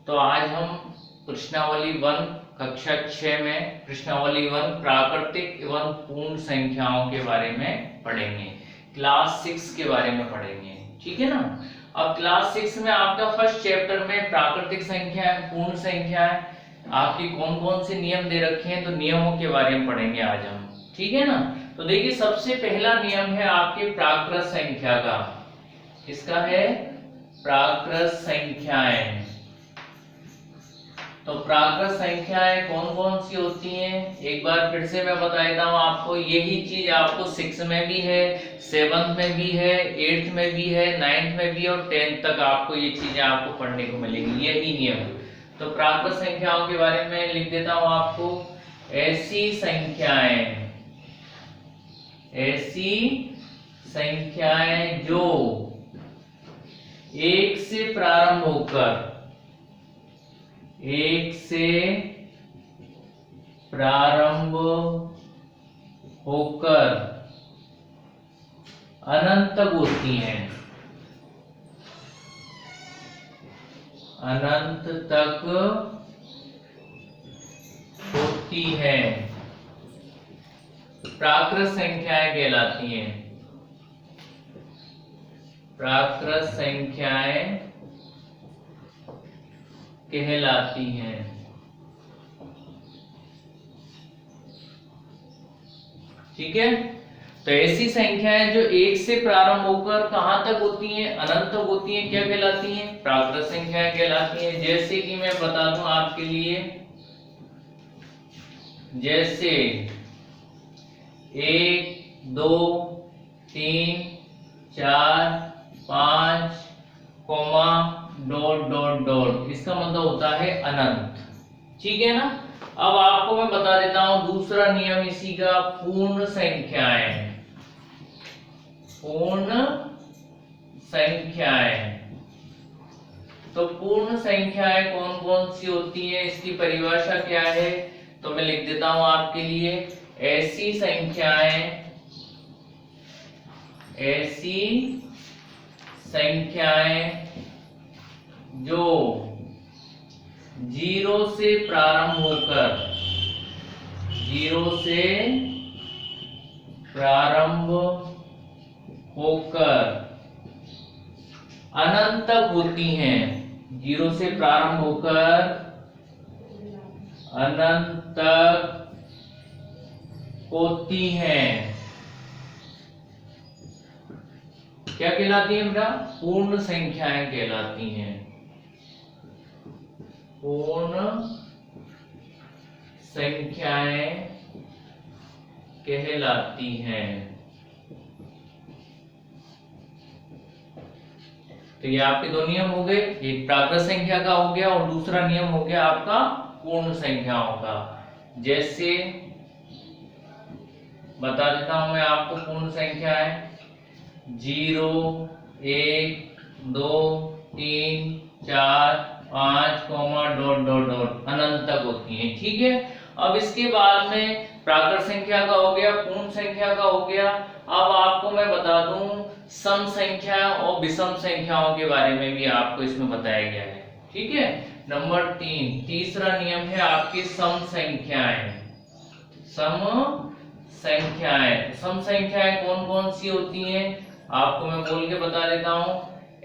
तो आज हम प्रश्नावली 1 कक्षा 6 में प्रश्नावली 1 प्राकृतिक एवं पूर्ण संख्याओं के बारे में पढ़ेंगे। क्लास 6 के बारे में पढ़ेंगे, ठीक है ना। अब क्लास 6 में आपका फर्स्ट चैप्टर में प्राकृतिक संख्या है, पूर्ण संख्या है, आपकी कौन कौन से नियम दे रखे हैं, तो नियमों के बारे में पढ़ेंगे आज हम, ठीक है ना। तो देखिए सबसे पहला नियम है आपके प्राकृत संख्या का। इसका है प्राकृत संख्याएं। तो प्राकृत संख्याएं कौन कौन सी होती हैं, एक बार फिर से मैं बता देता हूं आपको। यही चीज आपको 6 में भी है, 7th में भी है, 8th में भी है, 9th में भी है और 10th तक आपको ये चीजें आपको पढ़ने को मिलेंगी, यही नियम। तो प्राकृत संख्याओं के बारे में लिख देता हूं आपको। ऐसी संख्याएं जो 1 से प्रारंभ होकर अनंत तक होती हैं, अनंत तक होती हैं, प्राकृत संख्याएं कहलाती हैं। प्राकृत संख्याएं कहलाती हैं। ठीक है। तो ऐसी संख्याएं जो 1 से प्रारंभ होकर कहां तक होती हैं, अनंत तक होती हैं, क्या कहलाती हैं, प्राकृत संख्याएं कहलाती हैं। जैसे कि मैं बता दूं आपके लिए, जैसे 1 2 3 4 5 डॉट, इसका मतलब होता है अनंत, ठीक है ना। अब आपको मैं बता देता हूं दूसरा नियम इसी का, पूर्ण संख्याएं। पूर्ण संख्याएं, तो पूर्ण संख्याएं कौन कौन सी होती हैं, इसकी परिभाषा क्या है, तो मैं लिख देता हूं आपके लिए। ऐसी संख्याएं जो 0 से प्रारंभ होकर अनंत तक होती हैं, 0 से प्रारंभ होकर अनंत तक होती हैं, क्या कहलाती है बेटा, पूर्ण संख्याएं कहलाती हैं। पूर्ण संख्याएं कहलाती हैं। तो ये आपके दो नियम हो गए, एक प्राकृत संख्या का हो गया और दूसरा नियम हो गया आपका पूर्ण संख्याओं का। जैसे बता देता हूं मैं आपको पूर्ण संख्याएं, 0 1 2 3 4 5 डॉट अनंत तक होती हैं, ठीक है। अब इसके बाद में प्राकृत संख्या का हो गया, पूर्ण संख्या का हो गया। अब आपको मैं बता दूं सम संख्या और विषम संख्याओं के बारे में भी आपको इसमें बताया गया है, ठीक है। नंबर 3, तीसरा नियम है आपकी सम संख्याएं। सम संख्याएं कौन कौन सी होती हैं, आपको मैं बोल के बता देता हूं।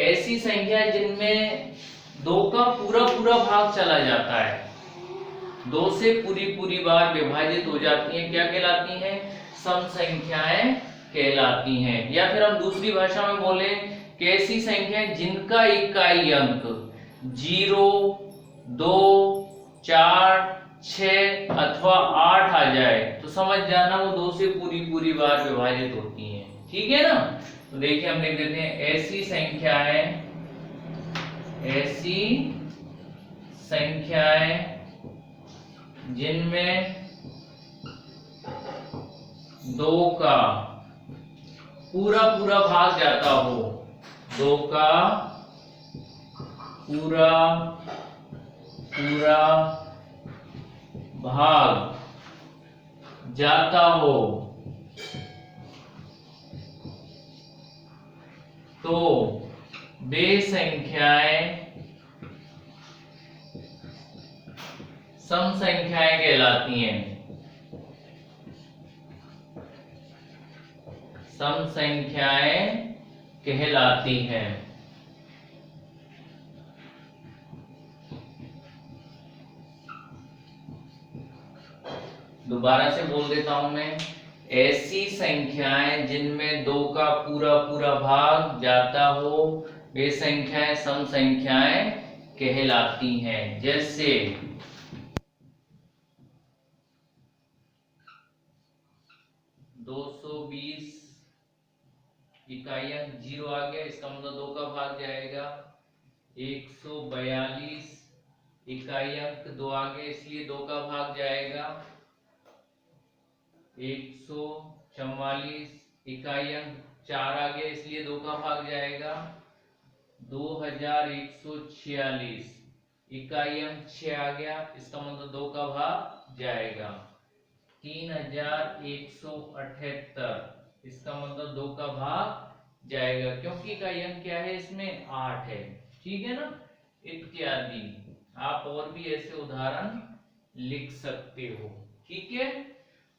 ऐसी संख्या जिनमें 2 का पूरा भाग चला जाता है, 2 से पूरी बार विभाजित हो जाती हैं, क्या कहलाती हैं, सम संख्याएं कहलाती हैं। या फिर हम दूसरी भाषा में बोले कि ऐसी संख्याएं जिनका इकाई अंक 0 2 4 6 अथवा 8 आ जाए तो समझ जाना वो 2 से पूरी बार विभाजित होती हैं, ठीक है ना। तो देखिए हम लिख देते हैं ऐसी संख्याएं जिनमें 2 का पूरा भाग जाता हो, 2 का पूरा भाग जाता हो तो वे संख्याएं सम संख्याएं कहलाती हैं। सम संख्याएं कहलाती हैं। दोबारा से बोल देता हूं मैं, ऐसी संख्याएं जिनमें 2 का पूरा पूरा भाग जाता हो वे संख्याएं सम संख्याएं कहलाती हैं। जैसे 220 इकाई अंक 0 आ गया, इसका मतलब 2 का भाग जाएगा। 142 इकाई अंक 2 आ गया, इसलिए 2 का भाग जाएगा। 144 इकाई अंक 4 आ गया, इसलिए 2 का भाग जाएगा। 2146 इकाई अंक 6 आ गया, इसका मतलब 2 का भाग जाएगा। 3178 इसका मतलब 2 का भाग जाएगा, क्योंकि इकाई अंक क्या है इसमें 8 है। ठीक है ना, इत्यादि। आप और भी ऐसे उदाहरण लिख सकते हो। ठीक है,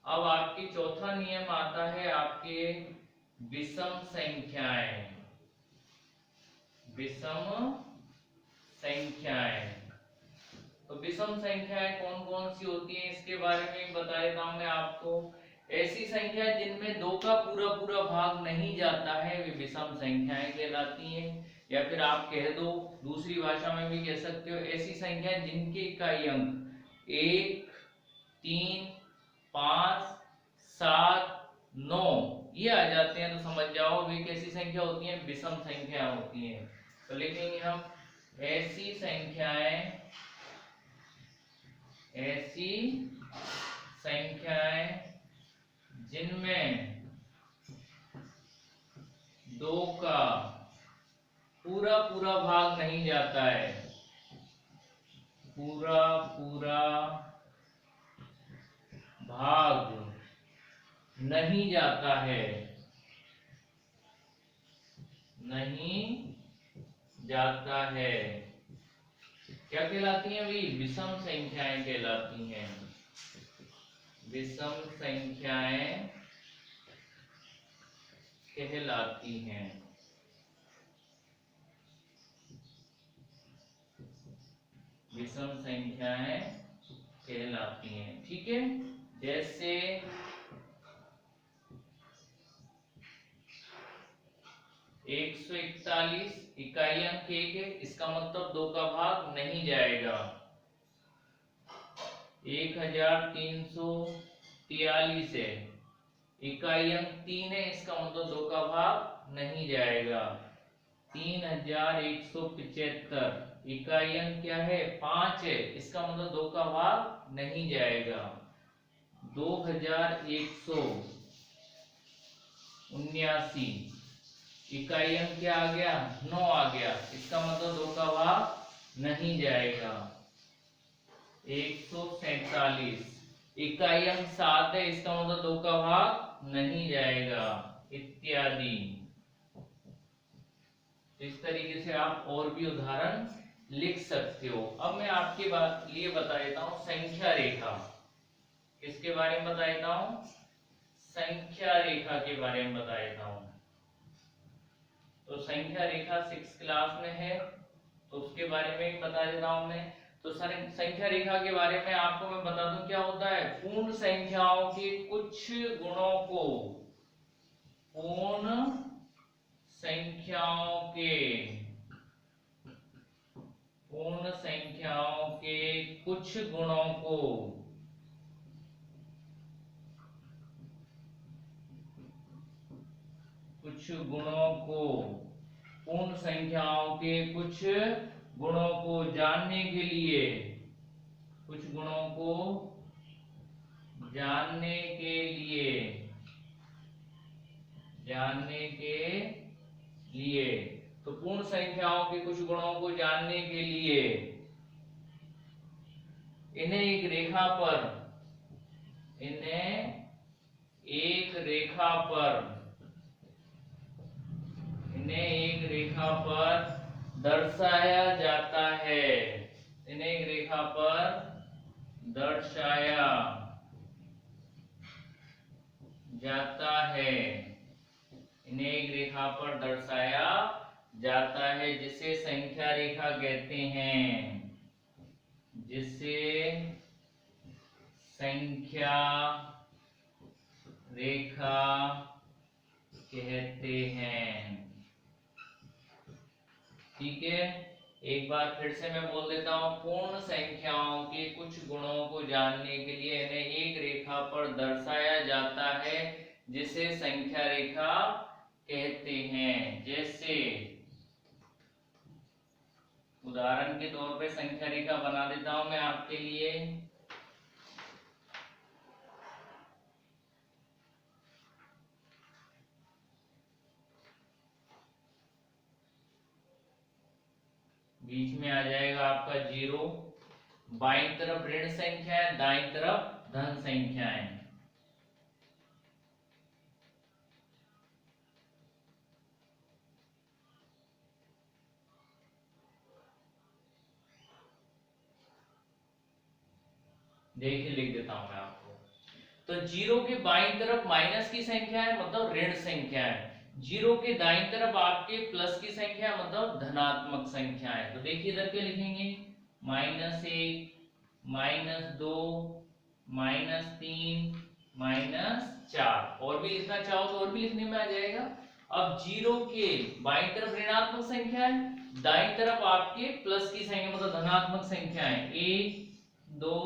अब आपकी चौथा नियम आता है आपके विषम संख्याएं। विषम संख्याएं, तो विषम संख्याएं कौन कौन सी होती हैं इसके बारे में बता देता हूं मैं आपको। ऐसी संख्या जिनमें 2 का पूरा पूरा भाग नहीं जाता है वे विषम संख्याएं कहलाती हैं। या फिर आप कह दो, दूसरी भाषा में भी कह सकते हो, ऐसी संख्या जिनके इकाई अंक 1, 3, 5, 7, 9 ये आ जाते हैं, तो समझ जाओ वे कैसी संख्या होती हैं, विषम संख्या होती हैं। तो लिखेंगे हम ऐसी संख्याएं जिनमें 2 का पूरा पूरा भाग नहीं जाता है, पूरा पूरा भाग नहीं जाता है, नहीं जाता है, क्या कहलाती हैं भाई, विषम संख्याएं कहलाती हैं। विषम संख्याएं कहलाती हैं। विषम संख्याएं कहलाती हैं। ठीक है, जैसे 141 इकाई अंक 1 है, इसका मतलब 2 का भाग नहीं जाएगा। 1343 है, इकाई अंक 3 है, इसका मतलब 2 का भाग नहीं जाएगा। 3175 इकाई अंक क्या है 5 है, इसका मतलब 2 का भाग नहीं जाएगा। 2179 इकाई अंक क्या आ गया 9 आ गया, इसका मतलब 2 का भाग नहीं जाएगा। 147 इकाई अंक 7 है, इसका मतलब 2 का भाग नहीं जाएगा, इत्यादि। इस तरीके से आप और भी उदाहरण लिख सकते हो। अब मैं आपके लिए बता देता हूं संख्या रेखा। किसके बारे में बता देता हूं, संख्या रेखा के बारे में बता देता हूं। तो संख्या रेखा 6th क्लास में है, तो उसके बारे में बता देता हूं मैं। तो संख्या रेखा के बारे में आपको मैं बता दूं क्या होता है, पूर्ण संख्याओं के कुछ गुणों को, पूर्ण संख्याओं के कुछ गुणों को पूर्ण संख्याओं के कुछ गुणों को जानने के लिए, कुछ गुणों को जानने के लिए तो पूर्ण संख्याओं के कुछ गुणों को जानने के लिए इन्हें एक रेखा पर दर्शाया जाता है। इन्हें एक रेखा पर दर्शाया जाता है, इन्हें एक रेखा पर दर्शाया जाता है जिसे संख्या रेखा कहते हैं, जिसे संख्या रेखा कहते हैं। ठीक है, एक बार फिर से मैं बोल देता हूं, पूर्ण संख्याओं के कुछ गुणों को जानने के लिए इन्हें एक रेखा पर दर्शाया जाता है जिसे संख्या रेखा कहते हैं। जैसे उदाहरण के तौर पे संख्या रेखा बना देता हूं मैं आपके लिए। बीच में आ जाएगा आपका 0, बाईं तरफ ऋण संख्या है, दाईं तरफ धन संख्या है। देखिए लिख देता हूं मैं आपको। तो 0 के बाईं तरफ माइनस की संख्या है, मतलब ऋण संख्या है। 0 के दाईं तरफ आपके प्लस की संख्या मतलब धनात्मक संख्या है। तो देखिए इधर क्या लिखेंगे, -1, -2, -3, -4। और भी लिखना चाहो तो और भी लिखने में आ जाएगा। अब 0 के बाईं तरफ ऋणात्मक संख्या है, दाईं तरफ आपके प्लस की संख्या मतलब धनात्मक संख्या है, 1, 2,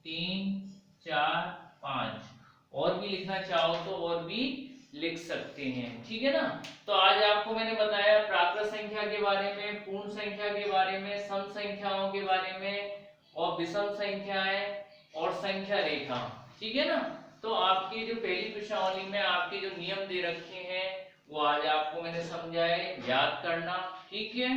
3, 4, 5। और भी लिखना चाहो तो और भी लिख सकते हैं। ठीक है ना। तो आज आपको मैंने बताया प्राकृत संख्या के बारे में, पूर्ण संख्या के बारे में, सम संख्याओं के बारे में, और विषम संख्याएं और संख्या रेखा। ठीक है ना। तो आपकी जो पहली प्रश्नावली में आपके जो नियम दे रखे हैं वो आज आपको मैंने समझाए, याद करना। ठीक है।